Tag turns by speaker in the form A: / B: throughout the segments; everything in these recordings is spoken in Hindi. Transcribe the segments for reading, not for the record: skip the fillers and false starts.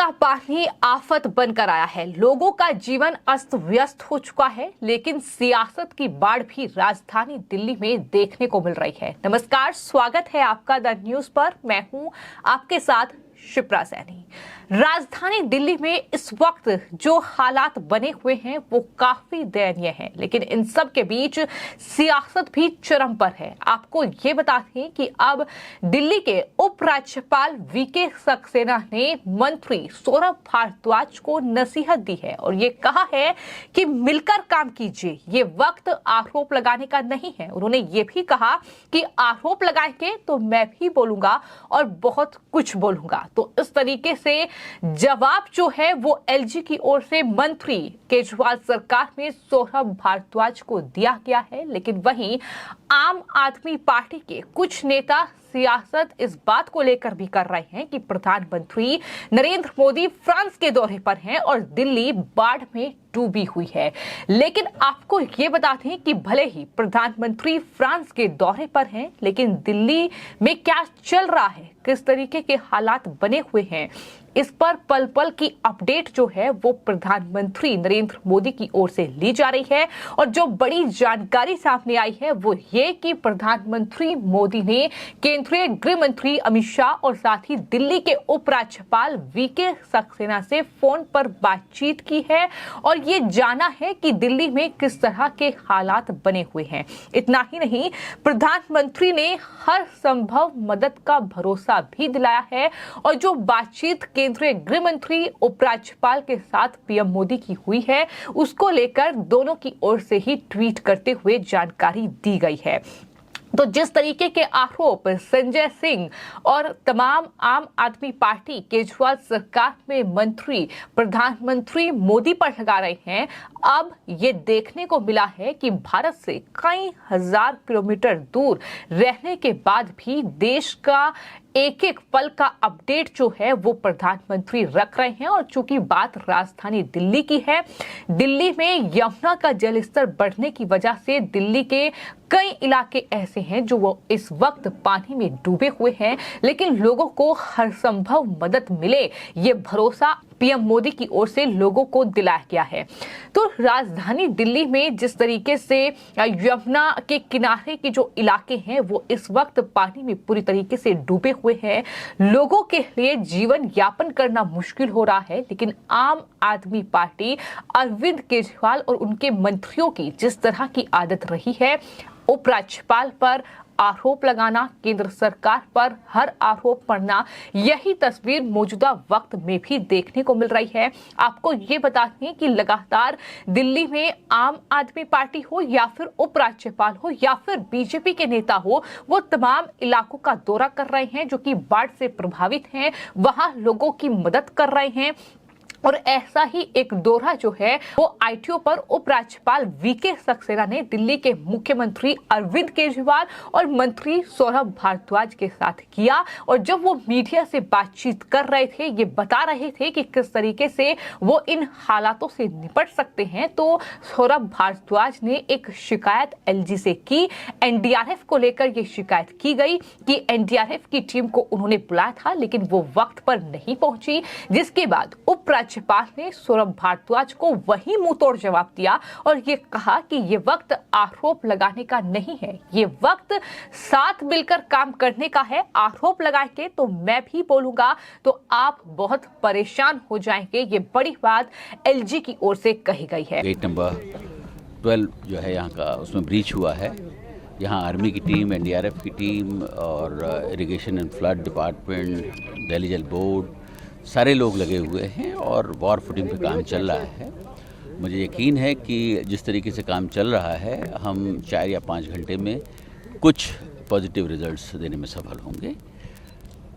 A: का पानी आफत बनकर आया है। लोगों का जीवन अस्त व्यस्त हो चुका है, लेकिन सियासत की बाढ़ भी राजधानी दिल्ली में देखने को मिल रही है। नमस्कार, स्वागत है आपका द न्यूज पर। मैं हूं आपके साथ शिप्रा सैनी। राजधानी दिल्ली में इस वक्त जो हालात बने हुए हैं वो काफी दयनीय हैं, लेकिन इन सब के बीच सियासत भी चरम पर है। आपको ये बता दें कि अब दिल्ली के उपराज्यपाल वीके सक्सेना ने मंत्री सौरभ भारद्वाज को नसीहत दी है और ये कहा है कि मिलकर काम कीजिए, ये वक्त आरोप लगाने का नहीं है। उन्होंने ये भी कहा कि आरोप लगाएंगे तो मैं भी बोलूंगा और बहुत कुछ बोलूंगा। तो इस तरीके से जवाब जो है वो एलजी की ओर से मंत्री केजरीवाल सरकार में सौरभ भारद्वाज को दिया गया है। लेकिन वहीं आम आदमी पार्टी के कुछ नेता सियासत इस बात को लेकर भी कर रहे हैं कि प्रधानमंत्री नरेंद्र मोदी फ्रांस के दौरे पर हैं और दिल्ली बाढ़ में डूबी हुई है। लेकिन आपको ये बता दें कि भले ही प्रधानमंत्री फ्रांस के दौरे पर हैं, लेकिन दिल्ली में क्या चल रहा है, किस तरीके के हालात बने हुए हैं, इस पर पल पल की अपडेट जो है वो प्रधानमंत्री नरेंद्र मोदी की ओर से ली जा रही है। और जो बड़ी जानकारी सामने आई है वो ये कि प्रधानमंत्री मोदी ने केंद्रीय गृह मंत्री अमित शाह और साथ ही दिल्ली के उपराज्यपाल वीके सक्सेना से फोन पर बातचीत की है और ये जाना है कि दिल्ली में किस तरह के हालात बने हुए हैं। इतना ही नहीं, प्रधानमंत्री ने हर संभव मदद का भरोसा भी दिलाया है और जो बातचीत केंद्रीय गृह मंत्री उपराज्यपाल के साथ पीएम मोदी की हुई है उसको लेकर दोनों की ओर से ही ट्वीट करते हुए जानकारी दी गई है। तो जिस तरीके के आरोप संजय सिंह और तमाम आम आदमी पार्टी केजरीवाल सरकार में मंत्री प्रधानमंत्री मोदी पर लगा रहे हैं, अब ये देखने को मिला है कि भारत से कई हजार किलोमीटर दूर रहने के बाद भी देश का एक एक पल का अपडेट जो है वो प्रधानमंत्री रख रहे हैं। और चूंकि बात राजधानी दिल्ली की है, दिल्ली में यमुना का जलस्तर बढ़ने की वजह से दिल्ली के कई इलाके ऐसे हैं जो वो इस वक्त पानी में डूबे हुए हैं, लेकिन लोगों को हर संभव मदद मिले ये भरोसा पीएम मोदी की ओर से लोगों को दिलाया गया है। तो राजधानी दिल्ली में जिस तरीके से यमुना के किनारे के जो इलाके हैं वो इस वक्त पानी में पूरी तरीके से डूबे हुए हैं, लोगों के लिए जीवन यापन करना मुश्किल हो रहा है। लेकिन आम आदमी पार्टी अरविंद केजरीवाल और उनके मंत्रियों की जिस तरह की आदत रही है, उपराज्यपाल पर आरोप लगाना, केंद्र सरकार पर हर आरोप पड़ना, यही तस्वीर मौजूदा वक्त में भी देखने को मिल रही है। आपको ये बता दें कि लगातार दिल्ली में आम आदमी पार्टी हो या फिर उपराज्यपाल हो या फिर बीजेपी के नेता हो, वो तमाम इलाकों का दौरा कर रहे हैं जो कि बाढ़ से प्रभावित हैं, वहां लोगों की मदद कर रहे हैं। और ऐसा ही एक दौरा जो है वो आईटीओ पर उपराज्यपाल वीके सक्सेना ने दिल्ली के मुख्यमंत्री अरविंद केजरीवाल और मंत्री सौरभ भारद्वाज के साथ किया। और जब वो मीडिया से बातचीत कर रहे थे, ये बता रहे थे कि किस तरीके से वो इन हालातों से निपट सकते हैं, तो सौरभ भारद्वाज ने एक शिकायत एलजी से की। एनडीआरएफ को लेकर ये शिकायत की गई कि एनडीआरएफ की टीम को उन्होंने बुलाया था लेकिन वो वक्त पर नहीं पहुंची, जिसके बाद उपराज्यपाल ने सौरभ भारद्वाज को वही मुंहतोड़ जवाब दिया और ये कहा कि ये वक्त आरोप लगाने का नहीं है, ये वक्त साथ मिलकर काम करने का है। आरोप लगाएंगे तो मैं भी बोलूंगा तो आप बहुत परेशान हो जाएंगे, ये बड़ी बात एलजी की ओर से कही गई है।
B: गेट नंबर 12 जो है यहाँ का, उसमें ब्रीच हुआ है। यहाँ आर्मी की टीम, एनडीआरएफ की टीम और irrigation and flood department, Delhi जल बोर्ड, सारे लोग लगे हुए हैं और वॉर फुटिंग पे काम चल रहा है। मुझे यकीन है कि जिस तरीके से काम चल रहा है, हम 4 या 5 घंटे में कुछ पॉजिटिव रिजल्ट्स देने में सफल होंगे।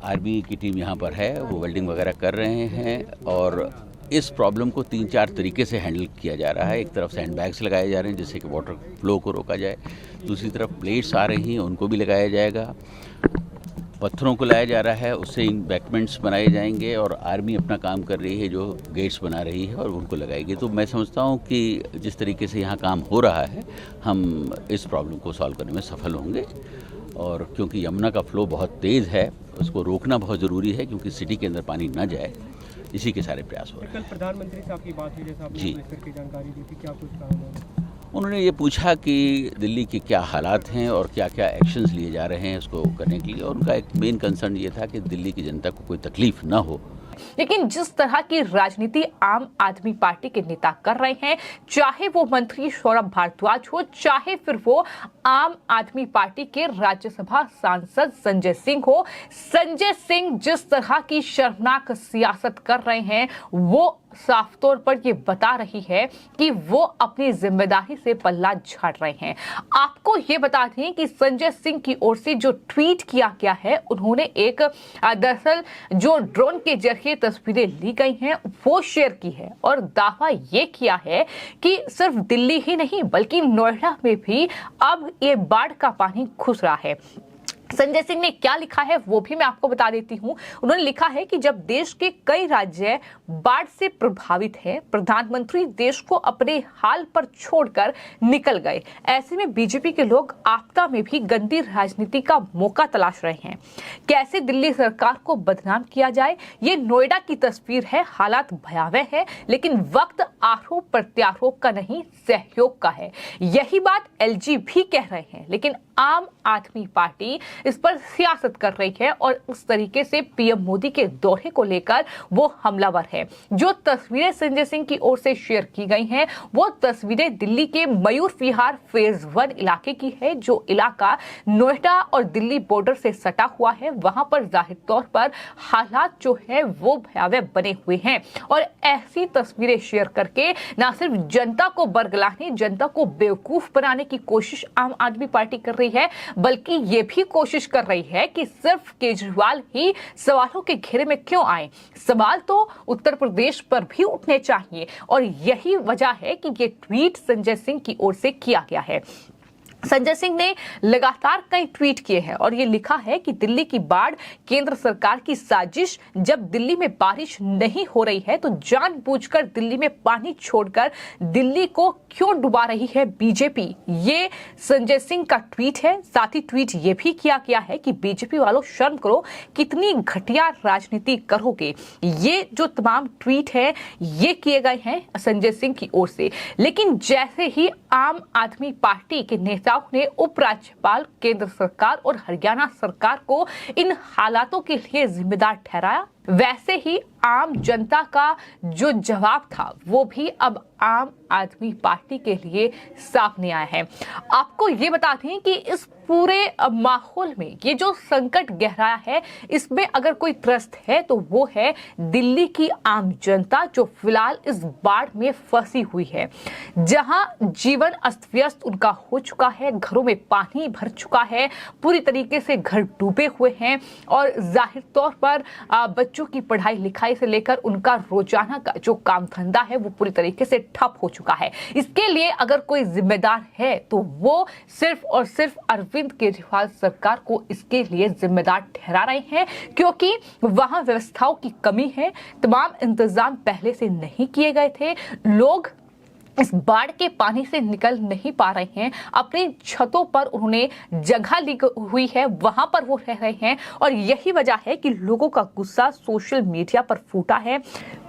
B: आर्मी की टीम यहाँ पर है, वो वेल्डिंग वगैरह कर रहे हैं और इस प्रॉब्लम को 3-4 तरीके से हैंडल किया जा रहा है। एक तरफ सैंड बैग्स लगाए जा रहे हैं जिससे कि वाटर फ्लो को रोका जाए, दूसरी तरफ प्लेट्स आ रही हैं उनको भी लगाया जाएगा, पत्थरों को लाया जा रहा है, उससे इम्बैंकमेंट्स बनाए जाएंगे और आर्मी अपना काम कर रही है जो गेट्स बना रही है और उनको लगाएगी। तो मैं समझता हूँ कि जिस तरीके से यहाँ काम हो रहा है, हम इस प्रॉब्लम को सॉल्व करने में सफल होंगे। और क्योंकि यमुना का फ्लो बहुत तेज़ है, उसको रोकना बहुत ज़रूरी है क्योंकि सिटी के अंदर पानी ना जाए। इसी के सारे प्रयास हो रहे हैं।
C: कल प्रधानमंत्री साहब की बात हुई, जैसा आपने
B: जी।
C: ट्वीट करके जानकारी दी थी, क्या कुछ कहा उन्होंने?
B: उन्होंने ये पूछा कि दिल्ली के क्या हालात हैं और क्या क्या एक्शंस लिए जा रहे हैं उसको करने के लिए, और उनका एक मेन कंसर्न ये था कि दिल्ली की जनता को कोई तकलीफ ना हो।
A: लेकिन जिस तरह की राजनीति आम आदमी पार्टी के नेता कर रहे हैं, चाहे वो मंत्री सौरभ भारद्वाज हो, चाहे फिर वो आम आदमी पार्टी के राज्यसभा सांसद संजय सिंह हो, संजय सिंह जिस तरह की शर्मनाक सियासत कर रहे हैं वो साफ तौर पर ये बता रही है कि वो अपनी जिम्मेदारी से पल्ला झाड़ रहे हैं। आपको ये बता दें कि संजय सिंह की ओर से जो ट्वीट किया गया है, उन्होंने एक दरअसल जो ड्रोन के जरिए तस्वीरें ली गई हैं वो शेयर की है और दावा ये किया है कि सिर्फ दिल्ली ही नहीं बल्कि नोएडा में भी अब ये बाढ़ का पानी घुस रहा है। संजय सिंह ने क्या लिखा है वो भी मैं आपको बता देती हूं। उन्होंने लिखा है कि जब देश के कई राज्य बाढ़ से प्रभावित हैं, प्रधानमंत्री देश को अपने हाल पर छोड़कर निकल गए। ऐसे में बीजेपी के लोग आपदा में भी गंदी राजनीति का मौका तलाश रहे हैं। कैसे दिल्ली सरकार को बदनाम किया जाए, ये नोएडा की तस्वीर है। हालात भयावह है, लेकिन वक्त आरोप प्रत्यारोप का नहीं, सहयोग का है। यही बात एलजी भी कह रहे हैं, लेकिन आम आदमी पार्टी इस पर सियासत कर रही है और उस तरीके से पीएम मोदी के दौरे को लेकर वो हमलावर है। जो तस्वीरें संजय सिंह की ओर से शेयर की गई हैं वो तस्वीरें दिल्ली के मयूर विहार फेज 1 इलाके की है, जो इलाका नोएडा और दिल्ली बॉर्डर से सटा हुआ है। वहां पर जाहिर तौर पर हालात जो है वो भयावह बने हुए हैं और ऐसी तस्वीरें शेयर करके न सिर्फ जनता को बरगलाने, जनता को बेवकूफ बनाने की कोशिश आम आदमी पार्टी कर रही है, बल्कि ये भी कोशिश कर रही है कि सिर्फ केजरीवाल ही सवालों के घेरे में क्यों आए। सवाल तो उत्तर प्रदेश पर भी उठने चाहिए और यही वजह है कि ये ट्वीट संजय सिंह की ओर से किया गया है। संजय सिंह ने लगातार कई ट्वीट किए हैं और ये लिखा है कि दिल्ली की बाढ़ केंद्र सरकार की साजिश। जब दिल्ली में बारिश नहीं हो रही है तो जानबूझकर दिल्ली में पानी छोड़कर दिल्ली को क्यों डुबा रही है बीजेपी। ये संजय सिंह का ट्वीट है। साथ ही ट्वीट ये भी किया गया है कि बीजेपी वालों शर्म करो, कितनी घटिया राजनीति करोगे। ये जो तमाम ट्वीट है ये किए गए हैं संजय सिंह की ओर से। लेकिन जैसे ही आम आदमी पार्टी के नेताओं ने उपराज्यपाल, केंद्र सरकार और हरियाणा सरकार को इन हालातों के लिए जिम्मेदार ठहराया, वैसे ही आम जनता का जो जवाब था वो भी अब आम आदमी पार्टी के लिए सामने आया है। आपको ये बता दें कि इस पूरे माहौल में ये जो संकट गहराया है, इसमें अगर कोई त्रस्त है तो वो है दिल्ली की आम जनता, जो फिलहाल इस बाढ़ में फंसी हुई है, जहां जीवन अस्त व्यस्त उनका हो चुका है, घरों में पानी भर चुका है, पूरी तरीके से घर डूबे हुए हैं और जाहिर तौर पर बच्चों की पढ़ाई लिखाई से लेकर उनका रोजाना का जो काम धंधा है वो पूरी तरीके से ठप हो चुका है। इसके लिए अगर कोई जिम्मेदार है तो वो सिर्फ और सिर्फ अरविंद केजरीवाल सरकार को इसके लिए जिम्मेदार ठहरा रहे हैं, क्योंकि वहां व्यवस्थाओं की कमी है, तमाम इंतजाम पहले से नहीं किए गए थे, लोग इस बाढ़ के पानी से निकल नहीं पा रहे हैं, अपनी छतों पर उन्होंने जगह ली हुई है, वहां पर वो रह रहे हैं और यही वजह है कि लोगों का गुस्सा सोशल मीडिया पर फूटा है।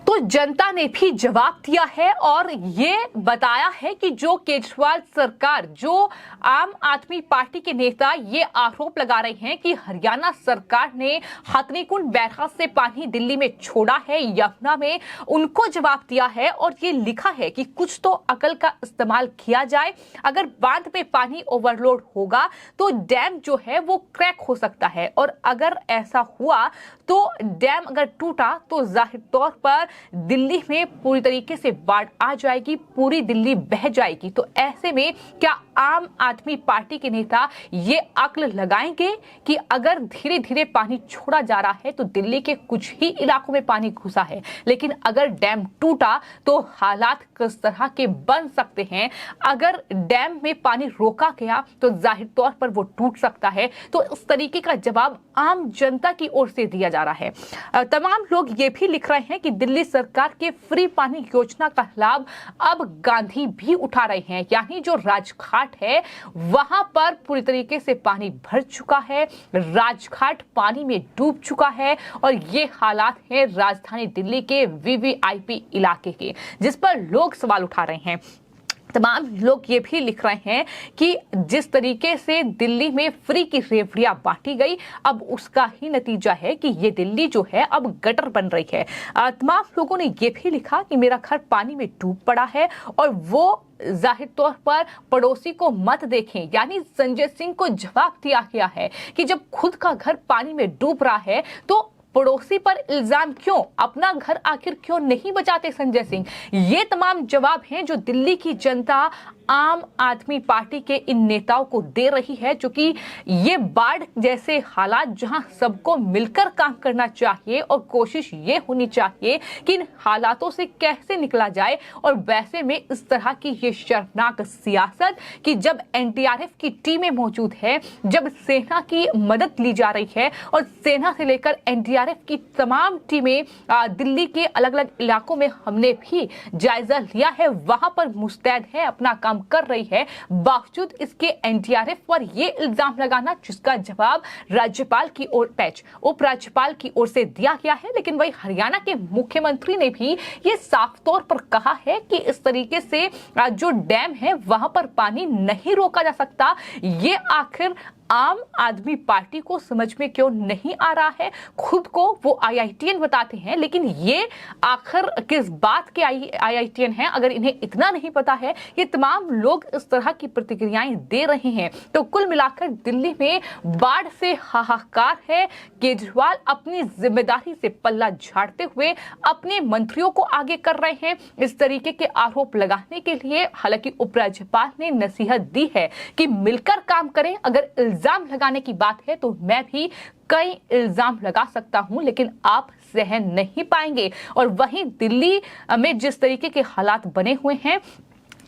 A: तो जनता ने भी जवाब दिया है और ये बताया है कि जो केजरीवाल सरकार, जो आम आदमी पार्टी के नेता ये आरोप लगा रहे हैं कि हरियाणा सरकार ने हथनीकुंड बैराज से पानी दिल्ली में छोड़ा है, यमुना में, उनको जवाब दिया है और ये लिखा है कि कुछ तो अकल का इस्तेमाल किया जाए। अगर बांध में पानी ओवरलोड होगा तो डैम जो है वो क्रैक हो सकता है और अगर ऐसा हुआ तो डैम अगर टूटा तो जाहिर तौर पर दिल्ली में पूरी तरीके से बाढ़ आ जाएगी, पूरी दिल्ली बह जाएगी। तो ऐसे में क्या आम आदमी पार्टी के नेता ये अक्ल लगाएंगे कि अगर धीरे धीरे पानी छोड़ा जा रहा है तो दिल्ली के कुछ ही इलाकों में पानी घुसा है, लेकिन अगर डैम टूटा तो हालात किस तरह के बन सकते हैं। अगर डैम में पानी रोका गया तो जाहिर तौर पर वो टूट सकता है। तो इस तरीके का जवाब आम जनता की ओर से दिया जा रहा है। तमाम लोग ये भी लिख रहे हैं कि दिल्ली सरकार के फ्री पानी योजना का लाभ अब गांधी भी उठा रहे हैं। यानी जो राजघाट है वहां पर पूरी तरीके से पानी भर चुका है, राजघाट पानी में डूब चुका है और ये हालात है राजधानी दिल्ली के वीवीआईपी इलाके के, जिस पर लोग सवाल उठा रहे हैं। तमाम लोग ये भी लिख रहे हैं कि जिस तरीके से दिल्ली में फ्री की रेवड़ियां बांटी गई, अब उसका ही नतीजा है कि ये दिल्ली जो है अब गटर बन रही है। तमाम लोगों ने ये भी लिखा कि मेरा घर पानी में डूब पड़ा है और वो जाहिर तौर पर पड़ोसी को मत देखें। यानी संजय सिंह को जवाब दिया गया है कि जब खुद का घर पानी में डूब रहा है तो पड़ोसी पर इल्जाम क्यों, अपना घर आखिर क्यों नहीं बचाते संजय सिंह। ये तमाम जवाब हैं जो दिल्ली की जनता आम आदमी पार्टी के इन नेताओं को दे रही है, जो कि ये बाढ़ जैसे हालात जहां सबको मिलकर काम करना चाहिए और कोशिश ये होनी चाहिए कि इन हालातों से कैसे निकला जाए। और वैसे में इस तरह की ये शर्मनाक सियासत कि जब एनडीआरएफ की टीमें मौजूद है, जब सेना की मदद ली जा रही है और सेना से लेकर एनडीआरएफ की तमाम टीमें दिल्ली के अलग अलग इलाकों में हमने भी जायजा लिया है, वहां पर मुस्तैद है, अपना काम कर रही है, बावजूद इसके एनडीआरएफ पर यह इल्जाम लगाना जिसका जवाब राज्यपाल की ओर उपराज्यपाल की ओर से दिया गया है। लेकिन वही हरियाणा के मुख्यमंत्री ने भी ये साफ तौर पर कहा है कि इस तरीके से जो डैम है वहां पर पानी नहीं रोका जा सकता। ये आखिर आम आदमी पार्टी को समझ में क्यों नहीं आ रहा है। खुद को वो आईआईटीएन बताते हैं, लेकिन ये आखिर किस बात के आईआईटीएन हैं अगर इन्हें इतना नहीं पता है। ये तमाम लोग इस तरह की प्रतिक्रियाएं दे रहे हैं। तो कुल मिलाकर दिल्ली में बाढ़ से हाहाकार है। केजरीवाल अपनी जिम्मेदारी से पल्ला झाड़ते हुए अपने मंत्रियों को आगे कर रहे हैं इस तरीके के आरोप लगाने के लिए। हालांकि उपराज्यपाल ने नसीहत दी है कि मिलकर काम करें। अगर इल्जाम लगाने की बात है तो मैं भी कई इल्जाम लगा सकता हूं, लेकिन आप सहन नहीं पाएंगे। और वहीं दिल्ली में जिस तरीके के हालात बने हुए हैं,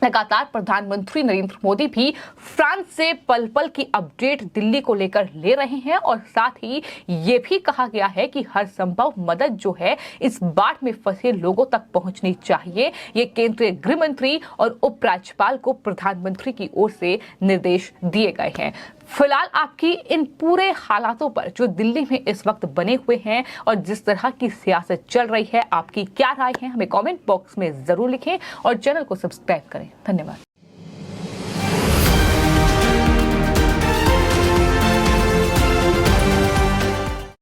A: लगातार प्रधानमंत्री नरेंद्र मोदी भी फ्रांस से पल पल की अपडेट दिल्ली को लेकर ले रहे हैं और साथ ही ये भी कहा गया है कि हर संभव मदद जो है इस बाढ़ में फंसे लोगों तक पहुंचनी चाहिए। ये केंद्रीय गृह मंत्री और उपराज्यपाल को प्रधानमंत्री की ओर से निर्देश दिए गए हैं। फिलहाल आपकी इन पूरे हालातों पर जो दिल्ली में इस वक्त बने हुए हैं और जिस तरह की सियासत चल रही है, आपकी क्या राय है हमें कमेंट बॉक्स में जरूर लिखें और चैनल को सब्सक्राइब करें। धन्यवाद।